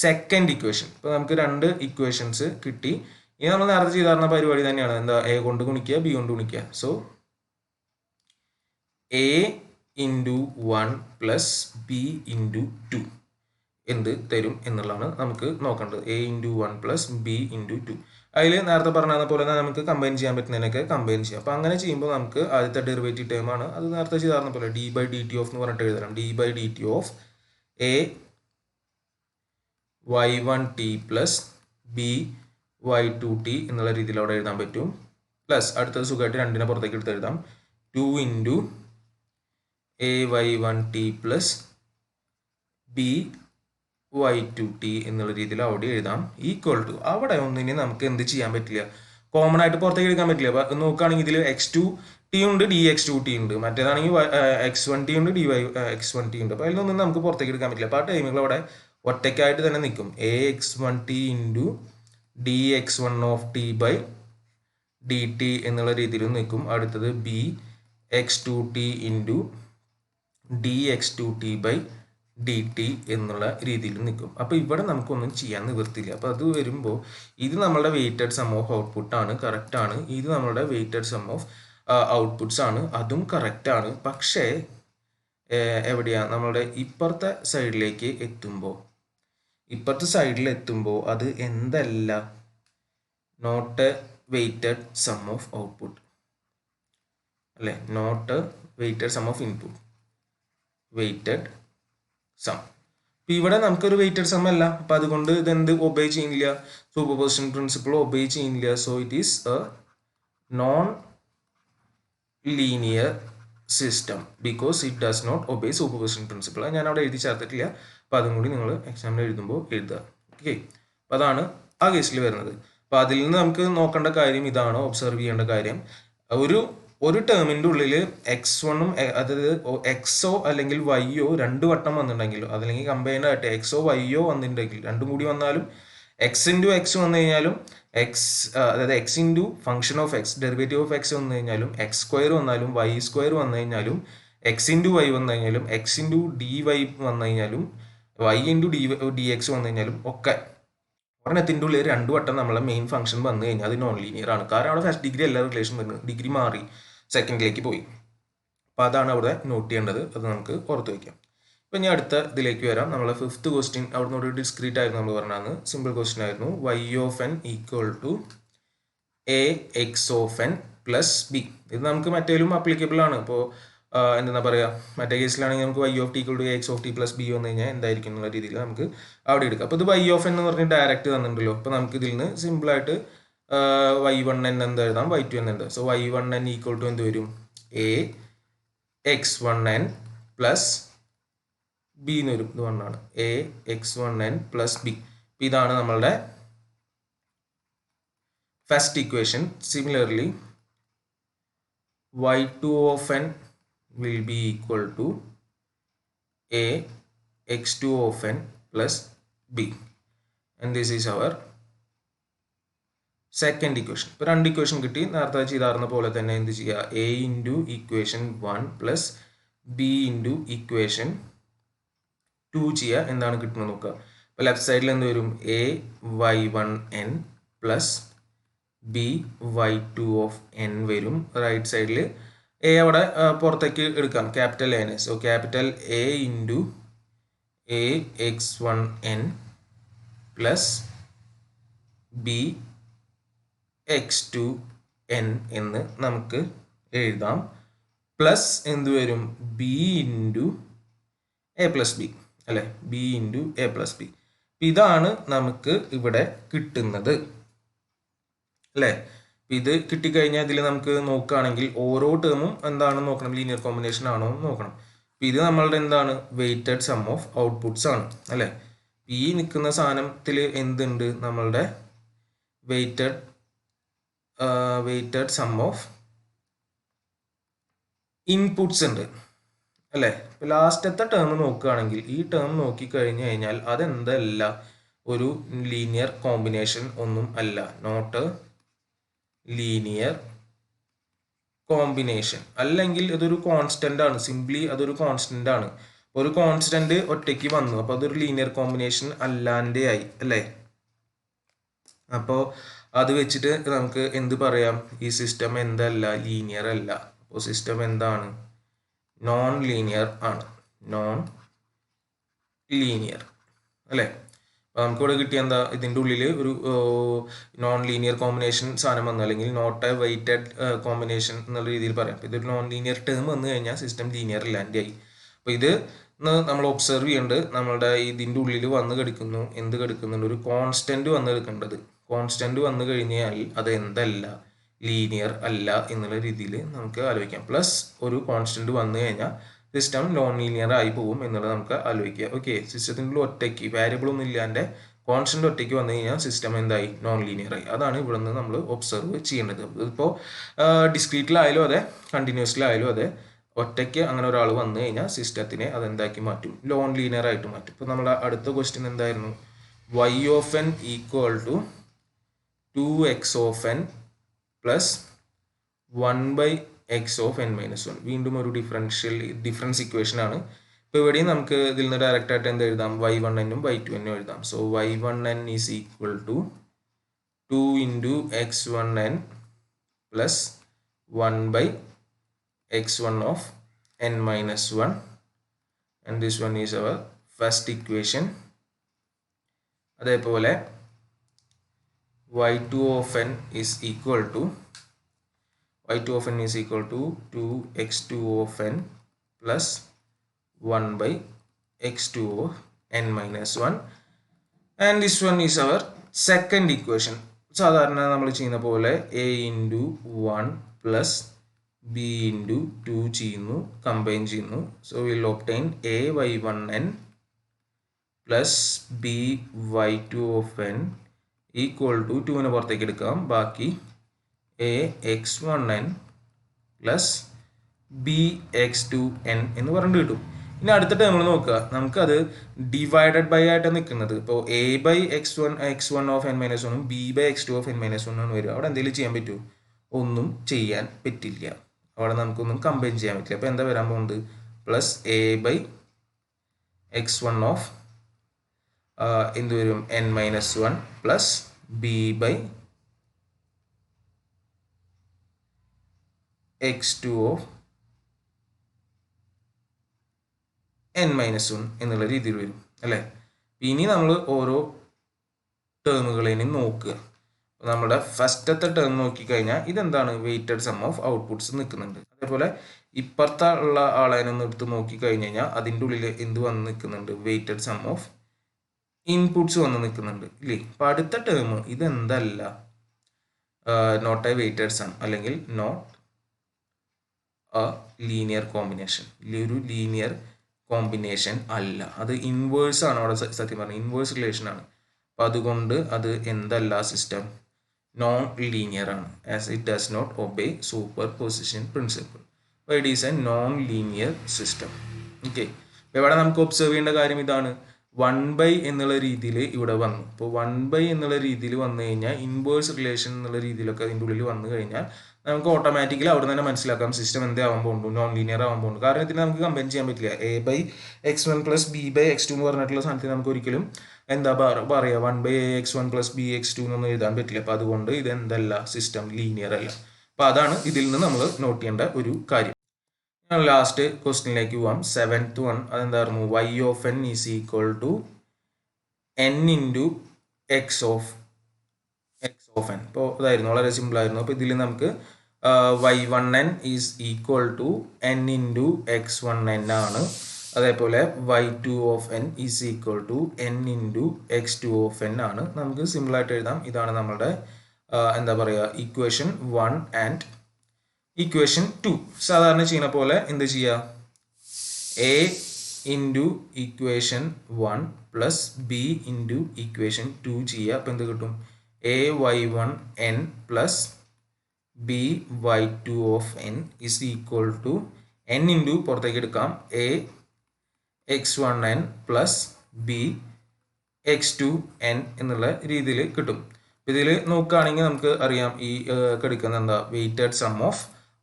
second equation. ഇപ്പോൾ നമുക്ക് രണ്ട് ഇക്വേഷൻസ് കിട്ടി. ഇനി നമ്മൾ നേരത്തെ ചെയ്തായിരുന്ന പരിപാടി തന്നെയാണ്, എന്താ, a കൊണ്ട് ഗുണിക്കുക b കൊണ്ട് ഗുണിക്കുക. So a into 1 plus b into 2 എന്ത് തരും എന്നുള്ളതാണ് നമുക്ക് നോക്കേണ്ടത്. a into 1 plus b into 2. അതിൽ നേരത്തെ പറഞ്ഞ പോലെ തന്നെ നമുക്ക് കമ്പൈൻ ചെയ്യാൻ പറ്റുന്നതിനൊക്കെ കമ്പൈൻ ചെയ്യാം. അപ്പോൾ അങ്ങനെ ചെയ്യുമ്പോൾ നമുക്ക് ആദ്യത്തെ ഡെറിവേറ്റീവ് ടേം ആണ്, അത് നേരത്തെ ചെയ്താർന്ന പോലെ d/dt ഓഫ് എന്ന് പറഞ്ഞിട്ട് എഴുതണം, d/dt of a y1t plus b y2t എന്നുള്ള രീതിയിൽ അവിടെ എഴുതാൻ പറ്റും. പ്ലസ് അടുത്തത് സുഖമായിട്ട് രണ്ടിനെ പുറത്തേക്ക് എടുത്ത് എഴുതാം, 2 into a y1t plus b y2t എന്നുള്ള രീതിയിൽ അവിടെ എഴുതാം, ഈക്വൽ ടു അവിടെ ഒന്നിനെ നമുക്ക് എന്ത് ചെയ്യാൻ പറ്റില്ല, കോമൺ ആയിട്ട് പുറത്തേക്ക് എടുക്കാൻ പറ്റില്ല. അപ്പോൾ നോക്കുകയാണെങ്കിൽ ഇതിൽ x2t ഉണ്ട് dx2t ഉണ്ട്, മറ്റേതാണെങ്കിൽ x1t ഉണ്ട് dx1t ഉണ്ട്. അപ്പോൾ അതിലൊന്നും നമുക്ക് പുറത്തേക്ക് എടുക്കാൻ പറ്റില്ല. അപ്പോൾ ആ ടൈമുകൾ അവിടെ ഒറ്റയ്ക്കായിട്ട് തന്നെ നിൽക്കും, ax1t into dx1t by dt എന്നുള്ള രീതിയിൽ നിൽക്കും. അടുത്തത് bx2t into dx2t by dt എന്നുള്ള രീതിയിൽ നിൽക്കും. അപ്പോൾ ഇവിടെ നമുക്കൊന്നും ചെയ്യാൻ നിവൃത്തില്ല. അപ്പോൾ അത് വരുമ്പോൾ ഇത് നമ്മളുടെ വെയ്റ്റഡ് സം ഓഫ് ഔട്ട്പുട്ട് ആണ്, കറക്റ്റ് ആണ്. ഇത് നമ്മളുടെ വെയ്റ്റഡ് സം ഓഫ് ഔട്ട്പുട്ട്സ് ആണ്, അതും കറക്റ്റ് ആണ്. പക്ഷേ എവിടെയാണ് നമ്മളുടെ ഇപ്പുറത്തെ സൈഡിലേക്ക് എത്തുമ്പോൾ, അത് എന്തല്ല, not a weighted sum of output അല്ലേ, not a weighted sum of input, weighted sum. അപ്പോൾ ഇവിടെ നമുക്കൊരു വെയ്റ്റഡ് സം അല്ല, അപ്പോൾ അതുകൊണ്ട് ഇതെന്ത് ഒബേ ചെയ്യുന്നില്ല, സൂപ്പർപോസിഷൻ പ്രിൻസിപ്പിൾ ഒബേ ചെയ്യുന്നില്ല. So it is a non linear system because it does not obey superposition principle. ഞാൻ അവിടെ എഴുതി ചേർത്തിട്ടില്ല, അപ്പോൾ അതും കൂടി നിങ്ങൾ എക്സാമിന് എഴുതുമ്പോൾ എഴുതുക. ഓക്കെ, അപ്പോൾ അതാണ് ആ കേസിൽ വരുന്നത്. അപ്പോൾ അതിൽ നിന്ന് നമുക്ക് നോക്കേണ്ട കാര്യം ഇതാണ്, ഒബ്സർവ് ചെയ്യേണ്ട കാര്യം, ഒരു ടേമിൻ്റെ ഉള്ളിൽ x1ഉം അതായത് എക്സോ അല്ലെങ്കിൽ വൈയോ രണ്ട് വട്ടം വന്നിട്ടുണ്ടെങ്കിലോ, അതല്ലെങ്കിൽ കമ്പൈൻഡ് ആയിട്ട് എക്സോ വൈയോ വന്നിട്ടുണ്ടെങ്കിൽ, രണ്ടും കൂടി വന്നാലും എക്സ് ഇൻറ്റു എക്സ് വന്നു കഴിഞ്ഞാലും അതായത് X into function of X derivative of X വന്നു കഴിഞ്ഞാലും, എക്സ് സ്ക്വയർ വന്നാലും വൈ സ്ക്വയർ വന്നു കഴിഞ്ഞാലും, എക്സ് ഇൻറ്റു വൈ വന്നു കഴിഞ്ഞാലും, എക്സ് ഇൻറ്റു ഡി വൈ വന്നു കഴിഞ്ഞാലും, വൈ ഇൻറ്റു ഡി എക്സ് വന്നു കഴിഞ്ഞാലും ഒക്കെ ഒരെണ്ണത്തിൻ്റെ ഉള്ളിൽ രണ്ടു വട്ടം നമ്മളെ മെയിൻ ഫംഗ്ഷൻ വന്നു കഴിഞ്ഞാൽ അത് നോൺ ലീനിയർ ആണ്. കാരണം അവിടെ ഫസ്റ്റ് ഡിഗ്രി എല്ലാ റിലേഷൻ വരുന്നത്, ഡിഗ്രി മാറി സെക്കൻഡിലേക്ക് പോയി. അപ്പോൾ അതാണ് അവിടെ നോട്ട് ചെയ്യേണ്ടത്, അത് നമുക്ക് ഓർത്ത് വയ്ക്കാം. ഇപ്പം ഞാൻ അടുത്ത ഇതിലേക്ക് വരാം. നമ്മളെ ഫിഫ്ത്ത് ക്വസ്റ്റ്യൻ അവിടെ നിന്ന് ഒരു ഡിസ്ക്രീറ്റ് ആയിരുന്നു നമ്മൾ പറഞ്ഞത്, സിമ്പിൾ ക്വസ്റ്റ്യൻ ആയിരുന്നു, y(n) equal to ax(n) plus b. ഇത് നമുക്ക് മറ്റേലും അപ്ലിക്കബിൾ ആണ്. ഇപ്പോൾ എന്താ പറയുക, മറ്റേ കേസിലാണെങ്കിൽ നമുക്ക് y(t) equal to ax(t) plus b വന്നു കഴിഞ്ഞാൽ എന്തായിരിക്കും എന്നുള്ള രീതിയിൽ നമുക്ക് അവിടെ എടുക്കാം. അപ്പോൾ ഇത് y(n) എന്ന് പറഞ്ഞ് ഡയറക്റ്റ് തന്നിട്ടുണ്ടല്ലോ. അപ്പോൾ നമുക്ക് ഇതിൽ നിന്ന് സിമ്പിളായിട്ട് y1n എന്ത് എഴുതാം, y2n എന്ത്. സോ y1n ഈക്വൽ ടു എന്ത് വരും, ax1n പ്ലസ് ബി എന്ന് വരും. ഇത് വണ്ണാണ്, ax1n പ്ലസ് ബി. ഇതാണ് നമ്മളുടെ first equation. Similarly y2(n) will be equal to ax2(n) plus b, and this is our second equation. ഇപ്പോൾ രണ്ട് ഇക്വേഷൻ കിട്ടി. നേരത്തെ ചെയ്താറുന്ന പോലെ തന്നെ എന്ത് ചെയ്യുക, a into equation 1 plus b into equation 2 ചെയ്യുക. എന്താണ് കിട്ടുന്നത് നോക്കുക. ഇപ്പോൾ ലെഫ്റ്റ് സൈഡിൽ എന്ത് വരും, ay(1n) പ്ലസ് by(2)(n) വരും. റൈറ്റ് സൈഡിൽ എ അവിടെ പുറത്തേക്ക് എടുക്കാം, ക്യാപിറ്റൽ എനെ. So capital A into A x 1n plus B x 2n എന്ന് നമുക്ക് എഴുതാം. പ്ലസ് എന്ത് വരും, B into A plus B അല്ലെ, B into A plus B. ഇതാണ് നമുക്ക് ഇവിടെ കിട്ടുന്നത് അല്ലേ. ഇത് കിട്ടിക്കഴിഞ്ഞാൽ ഇതിൽ നമുക്ക് നോക്കുകയാണെങ്കിൽ ഓരോ ടേമും എന്താണെന്ന് നോക്കണം, ലീനിയർ കോമ്പിനേഷൻ ആണോ എന്ന് നോക്കണം. ഇത് നമ്മളുടെ എന്താണ്, വെയ്റ്റഡ് സം ഓഫ് ഔട്ട്പുട്ട്സ് ആണ് അല്ലേ. ഈ നിൽക്കുന്ന സാധനത്തിൽ എന്തുണ്ട്, നമ്മളുടെ വെയ്റ്റഡ് സം ഓഫ് ഇൻപുട്സ് ഉണ്ട് അല്ലേ. ഇപ്പം ലാസ്റ്റത്തെ ടേം നോക്കുകയാണെങ്കിൽ ഈ ടേം നോക്കിക്കഴിഞ്ഞു കഴിഞ്ഞാൽ അതെന്തല്ല, ഒരു ലീനിയർ കോമ്പിനേഷൻ ഒന്നും അല്ല, നോട്ട് എ ലീനിയർ കോമ്പിനേഷൻ. അല്ലെങ്കിൽ അതൊരു കോൺസ്റ്റന്റ് ആണ്, സിംപ്ലി അതൊരു കോൺസ്റ്റന്റ് ആണ്. ഒരു കോൺസ്റ്റന്റ് ഒറ്റയ്ക്ക് വന്നു, അപ്പോൾ അതൊരു ലീനിയർ കോമ്പിനേഷൻ അല്ലാണ്ടേ ആയി അല്ലേ. അപ്പോൾ അത് വെച്ചിട്ട് നമുക്ക് എന്ത് പറയാം, ഈ സിസ്റ്റം എന്തല്ല, ലീനിയർ അല്ല. അപ്പോൾ സിസ്റ്റം എന്താണ്, നോൺ ലീനിയർ ആണ്, നോൺ ലീനിയർ അല്ലേ. അപ്പോൾ നമുക്കിവിടെ കിട്ടിയ എന്താ, ഇതിൻ്റെ ഉള്ളിൽ ഒരു നോൺ ലീനിയർ കോമ്പിനേഷൻ സാധനം വന്നു, അല്ലെങ്കിൽ നോട്ട് എ വെയ്റ്റഡ് കോമ്പിനേഷൻ എന്നുള്ള രീതിയിൽ പറയാം. അപ്പോൾ ഇതൊരു നോൺ ലീനിയർ ടേം വന്നു കഴിഞ്ഞാൽ സിസ്റ്റം ലീനിയർ ലാൻഡ് ആയി. അപ്പോൾ ഇത് നമ്മൾ ഒബ്സർവ് ചെയ്യേണ്ടത്, നമ്മളുടെ ഇതിൻ്റെ ഉള്ളിൽ വന്ന് കിടക്കുന്നു, എന്ത് കിടക്കുന്നുണ്ട്, ഒരു കോൺസ്റ്റന്റ് വന്ന് കിടക്കേണ്ടത്. കോൺസ്റ്റന്റ് വന്നു കഴിഞ്ഞാൽ അത് എന്തല്ല, ലീനിയർ അല്ല എന്നുള്ള രീതിയിൽ നമുക്ക് ആലോചിക്കാം. പ്ലസ് ഒരു കോൺസ്റ്റന്റ് വന്നു കഴിഞ്ഞാൽ സിസ്റ്റം നോൺ ലീനിയർ ആയി പോകും എന്നുള്ളത് നമുക്ക് ആലോചിക്കുക. ഓക്കെ, സിസ്റ്റത്തിൻ്റെ ഒറ്റയ്ക്ക് വാരിയബിൾ ഒന്നും ഇല്ലാണ്ട് കോൺസ്റ്റന്റ് ഒറ്റയ്ക്ക് വന്നു കഴിഞ്ഞാൽ സിസ്റ്റം എന്തായി, നോൺ ലീനിയർ ആയി. അതാണ് ഇവിടെ നിന്ന് നമ്മൾ ഒബ്സർവ് ചെയ്യേണ്ടത്. ഇപ്പോൾ ഡിസ്ക്രീറ്റിലായാലും അതെ, കണ്ടിന്യൂസിലായാലും അതെ, ഒറ്റയ്ക്ക് അങ്ങനെ ഒരാൾ വന്നു കഴിഞ്ഞാൽ സിസ്റ്റത്തിനെ അതെന്താക്കി മാറ്റും, നോൺ ലീനിയർ ആയിട്ട് മാറ്റും. ഇപ്പോൾ നമ്മുടെ അടുത്ത ക്വസ്റ്റ്യൻ എന്തായിരുന്നു, y of n equal to 2x of n plus 1/x of n minus 1. വീണ്ടും ഒരു ഡിഫറൻസ് ഇക്വേഷൻ ആണ്. ഇപ്പോൾ ഇവിടെയും നമുക്ക് ഇതിൽ നിന്ന് ഡയറക്റ്റ് ആയിട്ട് എന്ത് എഴുതാം, y1n ഉം y2n ഉം എഴുതാം. So y1n is equal to 2 into x1n plus 1/x1 of n minus 1, and this one is our first equation. അതേപോലെ y2 of n is equal to 2x2 of n plus 1/x2 of n minus 1, and this one is our second equation. സാധാരണ നമ്മൾ ചെയ്യുന്ന പോലെ a into 1 plus b into 2 ചെയ്യുന്നു, combine ചെയ്യുന്നു. So will obtain a y1n plus b y2 of n equal to 2നെ പുറത്തേക്ക് എടുക്കാം, ബാക്കി a x1n plus b x2n എന്ന് പറഞ്ഞിട്ട് കിട്ടും. ഇനി അടുത്ത ടേമിൽ നോക്കുക, നമുക്കത് ഡിവൈഡഡ് ബൈ ആയിട്ട് നിൽക്കുന്നത്. ഇപ്പോൾ a/x1 ഓഫ് n മൈനസ് 1 ഉം b/x2 ഓഫ് n മൈനസ് 1 ആണ് വരിക. അവിടെ എന്തെങ്കിലും ചെയ്യാൻ പറ്റുമോ, ഒന്നും ചെയ്യാൻ പറ്റില്ല. അവിടെ നമുക്കൊന്നും കമ്പൈൻ ചെയ്യാൻ പറ്റില്ല. അപ്പോൾ എന്താ വരാൻ പോകുന്നത്, പ്ലസ് a/x1 ഓഫ് എന്ത് വരും, n minus 1 plus b/x2 of n minus 1 എന്നുള്ള രീതിയിൽ വരും അല്ലേ. ഇനി നമ്മൾ ഓരോ ടേമുകളെയും നോക്കുക. നമ്മുടെ ഫസ്റ്റത്തെ ടേം നോക്കിക്കഴിഞ്ഞാൽ ഇതെന്താണ്, വെയ്റ്റഡ് സം ഓഫ് ഔട്ട്പുട്ട്സ് നിൽക്കുന്നുണ്ട്. അതേപോലെ ഇപ്പുറത്തെ ഉള്ള ആളെയൊന്ന് എടുത്ത് നോക്കിക്കഴിഞ്ഞ് കഴിഞ്ഞാൽ അതിൻ്റെ ഉള്ളിൽ എന്ത് വന്ന് നിൽക്കുന്നുണ്ട്, വെയ്റ്റഡ് സം ഓഫ് ഇൻപുട്ട്സ് വന്ന് നിൽക്കുന്നുണ്ട് ഇല്ലേ. അപ്പോൾ അടുത്ത ടേം ഇതെന്തല്ല, നോട്ട് എ വെയ്റ്റഡ് സം, അല്ലെങ്കിൽ നോട്ട് എ ലീനിയർ കോമ്പിനേഷൻ. ഒരു ലീനിയർ കോമ്പിനേഷൻ അല്ല, അത് ഇൻവേഴ്സ് ആണ്. അവിടെ സത്യം പറഞ്ഞാൽ ഇൻവേഴ്സ് റിലേഷൻ ആണ്. അപ്പോൾ അതുകൊണ്ട് അത് എന്തല്ല, സിസ്റ്റം നോൺ ലീനിയർ ആണ്, as it does not obey superposition principle. അപ്പോൾ it is a non linear system. Okay, ഇവിടെ നമുക്ക് ഒബ്സർവ് ചെയ്യേണ്ട കാര്യം ഇതാണ്, 1/, എന്നുള്ള രീതിയിൽ ഇവിടെ വന്നു. അപ്പോൾ 1/, എന്നുള്ള രീതിയിൽ വന്നു കഴിഞ്ഞാൽ ഇൻവേഴ്സ് റിലേഷൻ എന്നുള്ള രീതിയിലൊക്കെ അതിൻ്റെ ഉള്ളിൽ വന്നു കഴിഞ്ഞാൽ നമുക്ക് ഓട്ടോമാറ്റിക്കലി അവിടെ തന്നെ മനസ്സിലാക്കാം സിസ്റ്റം എന്താവാൻ പോകുന്നു, നോൺ ലീനിയർ ആവാൻ പോകുന്നു. കാരണം ഇതിന് നമുക്ക് കമ്പൈൻ ചെയ്യാൻ പറ്റില്ല. a/x1 പ്ലസ് b/x2 എന്ന് പറഞ്ഞിട്ടുള്ള സാധനത്തിന് നമുക്ക് ഒരിക്കലും എന്താ പറയുക, 1/x1 പ്ലസ് b/x2 എന്നൊന്നും എഴുതാൻ പറ്റില്ല. അപ്പോൾ അതുകൊണ്ട് ഇത് എന്തല്ല, സിസ്റ്റം ലീനിയർ അല്ല. അപ്പോൾ അതാണ് ഇതിൽ നിന്ന് നമ്മൾ നോട്ട് ചെയ്യേണ്ട ഒരു കാര്യം. ലാസ്റ്റ് ക്വസ്റ്റ്യനിലേക്ക് പോവാം. 7th വൺ അതെന്തായിരുന്നു, y of n is equal to n into x of n. ഇപ്പോൾ ഇതായിരുന്നു, വളരെ സിമ്പിൾ ആയിരുന്നു. അപ്പോൾ ഇതിൽ നമുക്ക് y1n is equal to n into x1n ആണ്. അതേപോലെ y2 of n is equal to n into x2 of n ആണ്. നമുക്ക് സിമ്പിളായിട്ട് എഴുതാം. ഇതാണ് നമ്മുടെ എന്താ പറയുക, ഇക്വേഷൻ 1 ആൻഡ് ഇക്വേഷൻ 2. സാധാരണ ചെയ്യുന്ന പോലെ എന്ത് ചെയ്യുക, a into equation 1 plus b into equation 2 ചെയ്യുക. അപ്പോൾ എന്ത് കിട്ടും, a y1n plus b y2 of n is equal to n into പുറത്തേക്ക് എടുക്കാം a x1n plus b x2n എന്നുള്ള രീതിയിൽ കിട്ടും. ഇതിൽ നോക്കുകയാണെങ്കിൽ നമുക്ക് അറിയാം ഈ കിടക്കുന്ന എന്താ വെയ്റ്റഡ് സം ഓഫ്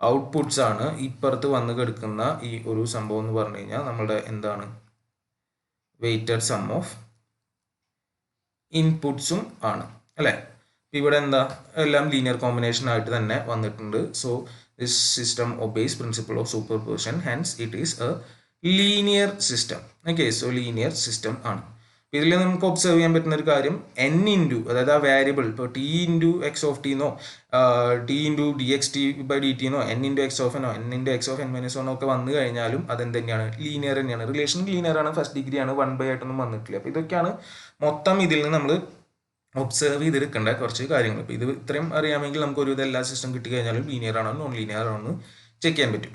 ഔട്ട്പുട്ട്സ് ആണ്. ഇപ്പുറത്ത് വന്ന് കിടക്കുന്ന ഈ ഒരു സംഭവം എന്ന് പറഞ്ഞു കഴിഞ്ഞാൽ നമ്മുടെ എന്താണ്, വെയ്റ്റഡ് സം ഓഫ് ഇൻപുട്ട്സും ആണ് അല്ലേ. ഇവിടെ എന്താ, എല്ലാം ലീനിയർ കോമ്പിനേഷൻ ആയിട്ട് തന്നെ വന്നിട്ടുണ്ട്. So this system obeys principle of super position, hence it is A linear system. Okay, so linear system ആണ്. ഇതിൽ നമുക്ക് ഒബ്സർവ് ചെയ്യാൻ പറ്റുന്ന ഒരു കാര്യം, n ഇൻറ്റു, അതായത് ആ വേരിയബിൾ ഇപ്പോൾ T into x of T എന്നോ T into D x T by D T എന്നോ n ഇൻറ്റു എക്സ് ഓഫ് എന്നോ n into x of n minus വണ്ണോ ഒക്കെ വന്നു കഴിഞ്ഞാലും അതെന്ത് തന്നെയാണ്, ലീനിയർ തന്നെയാണ്. റിലേഷൻ ലീനിയർ ആണ്, ഫസ്റ്റ് ഡിഗ്രി ആണ്, 1/, ആയിട്ടൊന്നും വന്നിട്ടില്ല. അപ്പോൾ ഇതൊക്കെയാണ് മൊത്തം ഇതിൽ നിന്ന് നമ്മൾ ഒബ്സർവ് ചെയ്തെടുക്കേണ്ട കുറച്ച് കാര്യങ്ങൾ. ഇപ്പോൾ ഇത് ഇത്രയും അറിയാമെങ്കിൽ നമുക്ക് ഒരു എല്ലാ സിസ്റ്റം കിട്ടി കഴിഞ്ഞാലും ലീനിയർ ആണോ നോൺ ലീനിയർ ആണോ എന്ന് ചെക്ക് ചെയ്യാൻ പറ്റും.